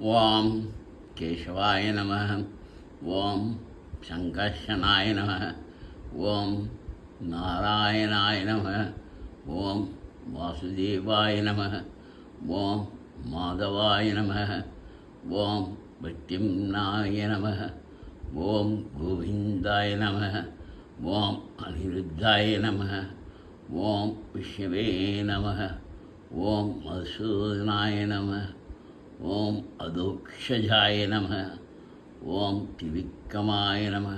ஓம் கேசவாய நம. ஓம் சங்கர்ஷனாய நம. ஓம் நாராயணாய நம. ஓம் வாசுதேவாய நம. ஓம் மாதவாய நம. ஓம் பிரத்யும்னாய நம. ஓம் கோவிந்தாய நம. ஓம் அனிருத்தாய நம. ஓம் விஷ்ணுவே நம. ஓம் மதுசூதனாய நம. ஓம் அதோக்ஷஜாய நம. ஓம் திவிக்ரமாய நம.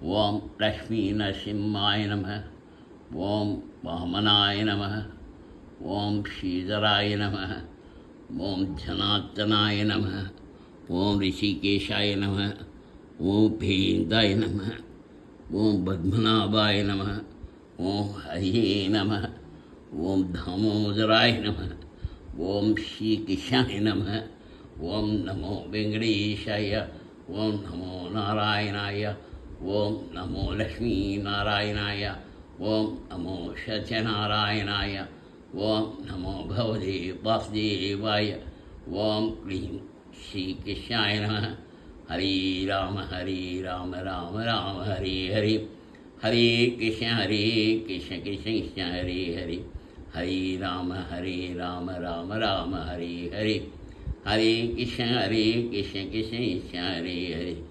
ஓம் லக்ஷ்மீ நரசிம்மாய நம. ஓம் வாமனாய நம. ஓம் ஸ்ரீதராய நம. ஓம் ஜனார்த்தனாய நம. ஓம் ரிஷிகேஷாய நம. ஓம் பேந்தாய நம. ஓம் பத்மநாபாய நம. ஓம் ஹரியே நம. ஓம் தாமோதராய நம. ஓம் ஸ்ரீகிருஷ்ணாய நம. ஓம் நமோ வெங்கடேஷாய. ஓம் நமோ நாராயணாய. ஓம் நமோ லக்ஷ்மீ நாராயணாய. ஓம் நமோ சத்யநாராயணாய. ஓம் நமோ பகவதே வாசுதேவாய. ஓம் க்ளீம் ஸ்ரீகிருஷ்ணாய நம. ஹரே ராம ராம ராம ஹரே ஹரே. ஹரே கிருஷ்ண கிருஷ்ண கிருஷ்ண ஹரே ஹரே. ஹரே ராம ராம ராம ஹரே ஹரே. ஹரே கிருஷ்ண கிருஷ்ண கிருஷ்ண ஹரே ஹரே.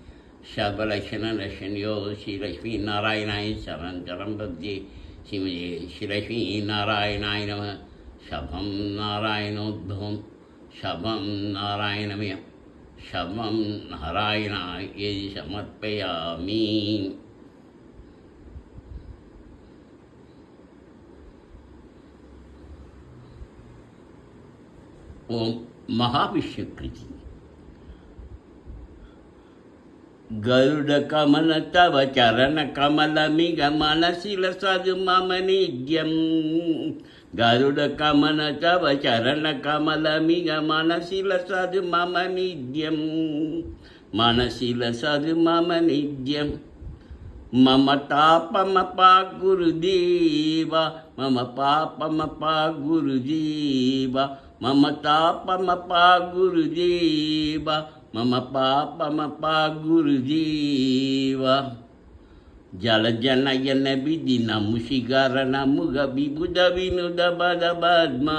சர்வலக்ஷணலக்ஷண்யோ ஸ்ரீ லக்ஷ்மீ நாராயணாய சரணம் பக்தி ஸ்ரீமதே ஸ்ரீ லக்ஷ்மீ நாராயணாய நம. சபம் நாராயணோத்பவம் சபம் நாராயணமயம் சபம் நாராயணாய சமர்ப்பயாமி. ஓம் மகாவிஷ்ணு கிருதி. गरुड कमल तव चरण कमल मिग मनसिल सदु मम नित्यं. गरुड कमल तव चरण कमल मिग मनसिल सदु मम नित्यं. मनसिल सदु मम नित्यं. मम तापमपा गुरुदेवा. मम पापमपा गुरुदेवा. मम तापमपा गुरुदेवा. मम पापमपा गुरुदेवा. जलजनयन विधि नमुषिकर नमुग विबुध विनुद बद पद्मा.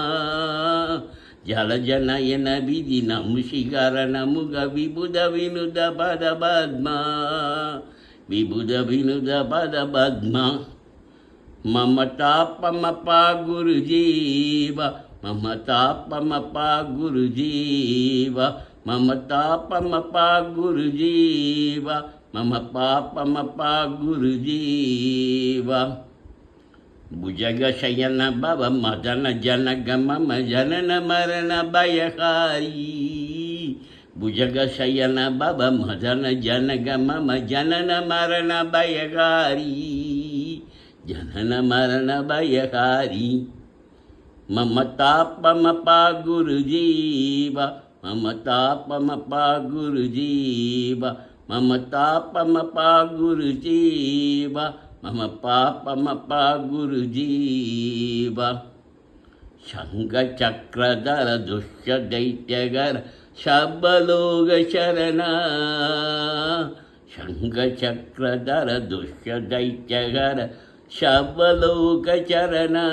जलजनयन विधि नमुषिकर नमुग विबुध विनुद पद पद्मा. विबुध विनुद पद पद्मा. मम तापमपा गुरुदेवा. मम तापमपा गुरुदेवा. मम तापमपा गुरुदेवा. मम पापमपा गुरुदेवा. भुजगशयन भव मदन जनग मम जनन मरण भयहारी. भुजगशयन भव मदन जनग मम जनन मरण भयहारी. जनन मरण भयहारी. मम तापमपा गुरुदेवा. मम तापमपा गुरुदेवा. मम तापमपा गुरुदेवा. मम पापमपा गुरुदेवा. शङ्खचक्रधर दुष्ट दैत्यगर शबलोग शरणा. शङ्खचक्रधर दुष्ट दैत्यगर शबलोक चरणा.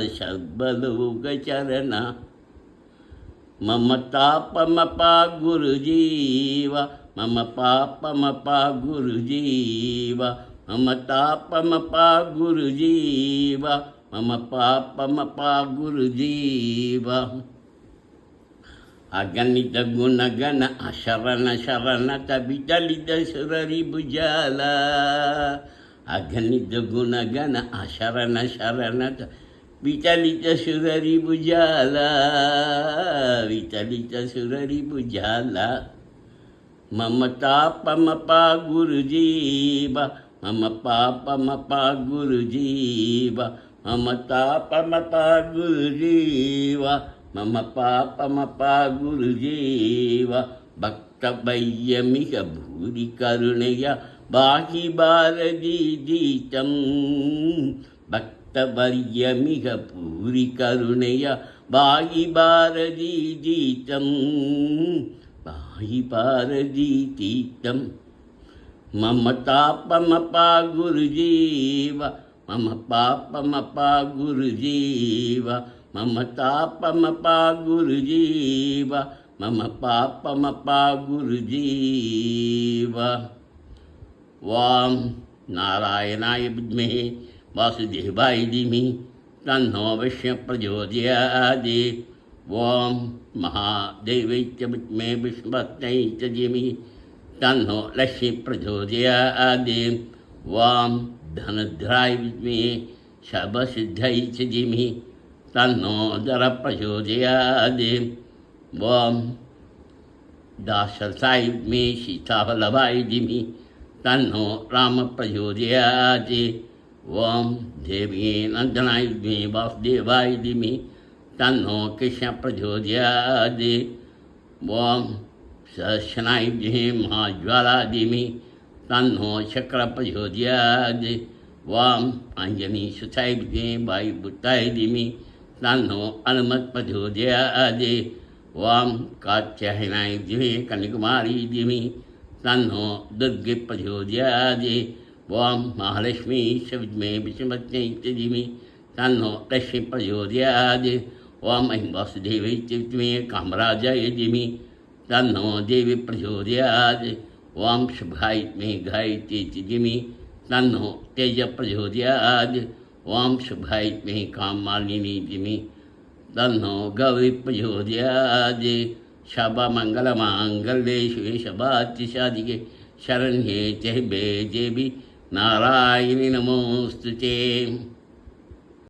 शबलोक चरणा. मम तापमपा गुरुदेवा. मम पापमपा गुरुदेवा. मम तापमपा गुरुदेवा. मम पापमपा गुरुदेवा. अगणित गुणगण अशरण शरणत विचलित सुररि भुजाला. अगणित गुणगण अशरण शरणत विचलित सुररि भुजाला. विचलित सुररि भुजाला. मम तापमपा गुरुदेवा. मम पापमपा गुरुदेवा. मम तापमपा गुरुदेवा. मम पापमपा गुरुदेवा. भक्तभय्यमिह भूरि करुणया बाहि भारतीदीतं. भक्तवर्यमिह भूरि करुणया बाई भारती जीतं बाई भारती तीतं मम तापमपा गुरुजीव मम पापमपा गुरुजीव मम तापमपा गुरुजीव मम पापमपा गुरुजीव। वाम नारायणाय विद्महे वासुदेवाय धीमहि तन्नो विष्णु प्रचोदयात्। ओम महादेवै च विद्महे विष्णुपत्न्यै च धीमहि तन्नो लक्ष्मी प्रचोदयात्। ओम धनध्राय विद्महे सर्वसिद्ध्यै च धीमहि तन्नो दर प्रचोदयात्। ओम दाशरथाय विद्महे सीतावल्लभाय धीमहि तन्नो राम प्रचोदयात्। ओम देवी नंदनाय विद्महे वासुदेवाय धीमहि तन्नो कृष्ण प्रचोदयात्। ओम सहस्रनाय विद्महे महाज्वाला धीमहि तन्नो शक्र प्रचोदयात्। ओम अंजनी सुताय विद्महे वायुपुत्राय धीमहि तन्नो हनुमत् प्रचोदयात्। ओम कात्यायनाय विद्महे कन्याकुमारी धीमहि तन्नो दुर्गे प्रचोदयात्। ओम महालक्ष्मी विद्महे विष्णुपत्न्यै च धीमहि तन्नो लक्ष्मी प्रचोदयात्। ओम ऐं वासुदेवै च विद्महे कामराजाय धीमहि तन्नो देवी प्रचोदयात्। ओम शुभाय विद्महे गायत्र्यै च धीमहि तन्नो तेज प्रचोदयात्। ओम शुभाय विद्महे काममालिनी धीमहि तन्नो गौरी प्रचोदयात्। सर्वमङ्गलमाङ्गल्ये शिवे सर्वार्थसाधिके शरण्ये त्र्यम्बके देवी नारायणी नमोऽस्तुते।